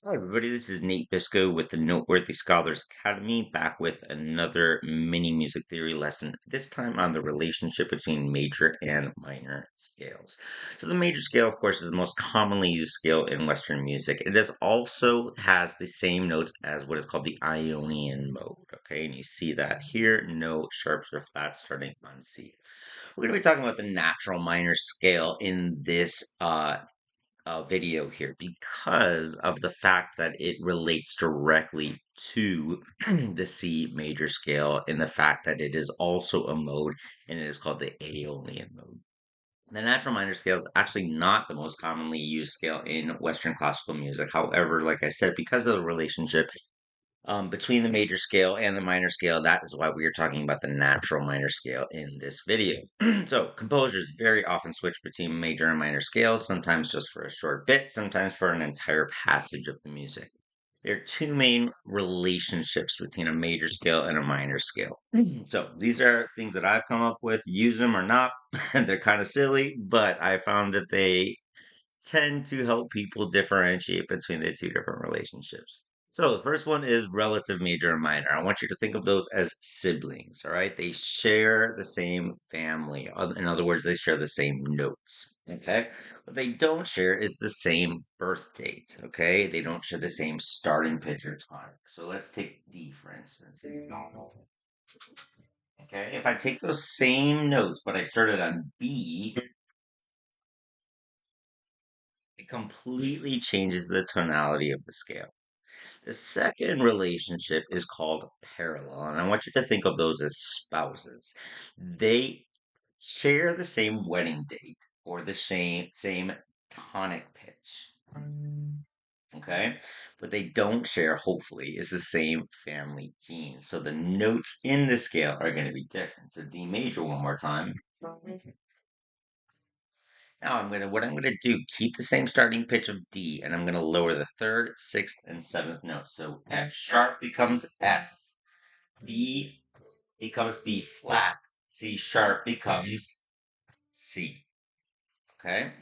Hi, everybody. This is Nate Bisco with the Noteworthy Scholars Academy, back with another mini music theory lesson, this time on the relationship between major and minor scales. So, the major scale, of course, is the most commonly used scale in Western music. It is also has the same notes as what is called the Ionian mode. Okay, and you see that here no sharps or flats starting on C. We're going to be talking about the natural minor scale in this video here because of the fact that it relates directly to the C major scale and the fact that it is also a mode and it is called the Aeolian mode. The natural minor scale is actually not the most commonly used scale in Western classical music. However, like I said, because of the relationship between the major scale and the minor scale. That is why we are talking about the natural minor scale in this video. So composers very often switch between major and minor scales, sometimes just for a short bit, sometimes for an entire passage of the music. There are two main relationships between a major scale and a minor scale. So these are things that I've come up with. Use them or not. They're kind of silly, but I found that they tend to help people differentiate between the two different relationships. So the first one is relative major and minor. I want you to think of those as siblings, all right? They share the same family. In other words, they share the same notes, okay? What they don't share is the same birth date, okay? They don't share the same starting pitch or tonic. So let's take D, for instance. Okay, if I take those same notes, but I started on B, it completely changes the tonality of the scale. The second relationship is called parallel, and I want you to think of those as spouses. They share the same wedding date or the same tonic pitch. Okay, but they don't share, hopefully, is the same family gene. So the notes in the scale are going to be different. So D major one more time. Now what I'm gonna do, keep the same starting pitch of D, and I'm gonna lower the third, sixth, and seventh note. So F sharp becomes F, B becomes B flat, C sharp becomes C. Okay?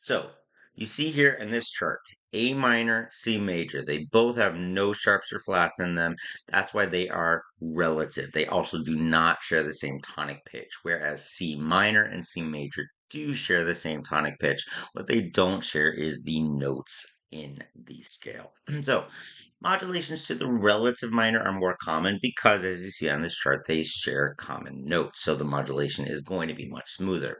So you see here in this chart, A minor, C major. They both have no sharps or flats in them. That's why they are relative. They also do not share the same tonic pitch, whereas C minor and C major do share the same tonic pitch. What they don't share is the notes in the scale. So modulations to the relative minor are more common because, as you see on this chart, they share common notes. So the modulation is going to be much smoother.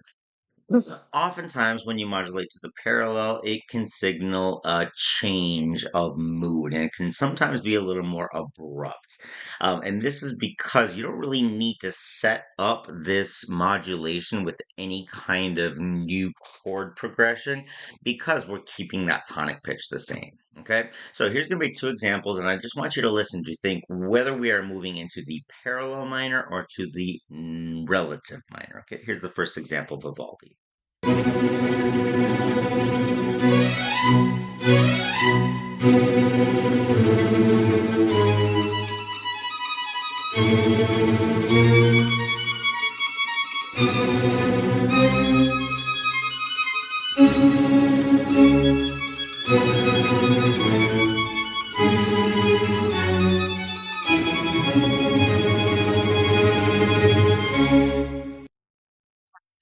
So oftentimes, when you modulate to the parallel, it can signal a change of mood and it can sometimes be a little more abrupt. And this is because you don't really need to set up this modulation with any kind of new chord progression because we're keeping that tonic pitch the same. Okay, so here's going to be two examples, and I just want you to listen to think whether we are moving into the parallel minor or to the relative minor. Okay, here's the first example, Vivaldi.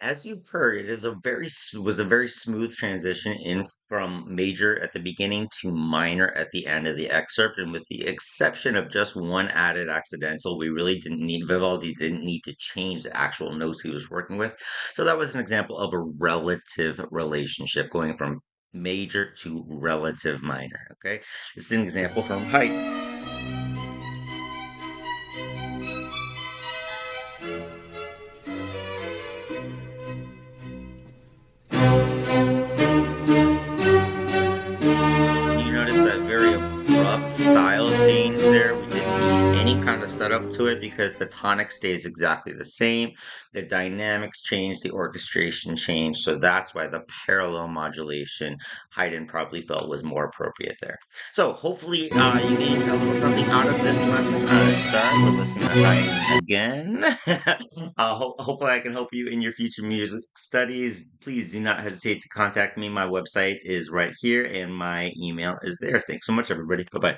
As you've heard, it is a was a very smooth transition in from major at the beginning to minor at the end of the excerpt, and with the exception of just one added accidental, we really didn't need Vivaldi didn't need to change the actual notes he was working with. So that was an example of a relative relationship going from major to relative minor. Okay, this is an example from Haydn. You notice that very abrupt style change there. We didn't need any kind of setup to it because the tonic stays exactly the same. The dynamics change, the orchestration changed. So that's why the parallel modulation Haydn probably felt was more appropriate there. So hopefully you gained a little something out of this lesson. I'm sorry for listening to Haydn again. Hopefully I can help you in your future music studies. Please do not hesitate to contact me. My website is right here and my email is there. Thanks so much, everybody. Bye bye.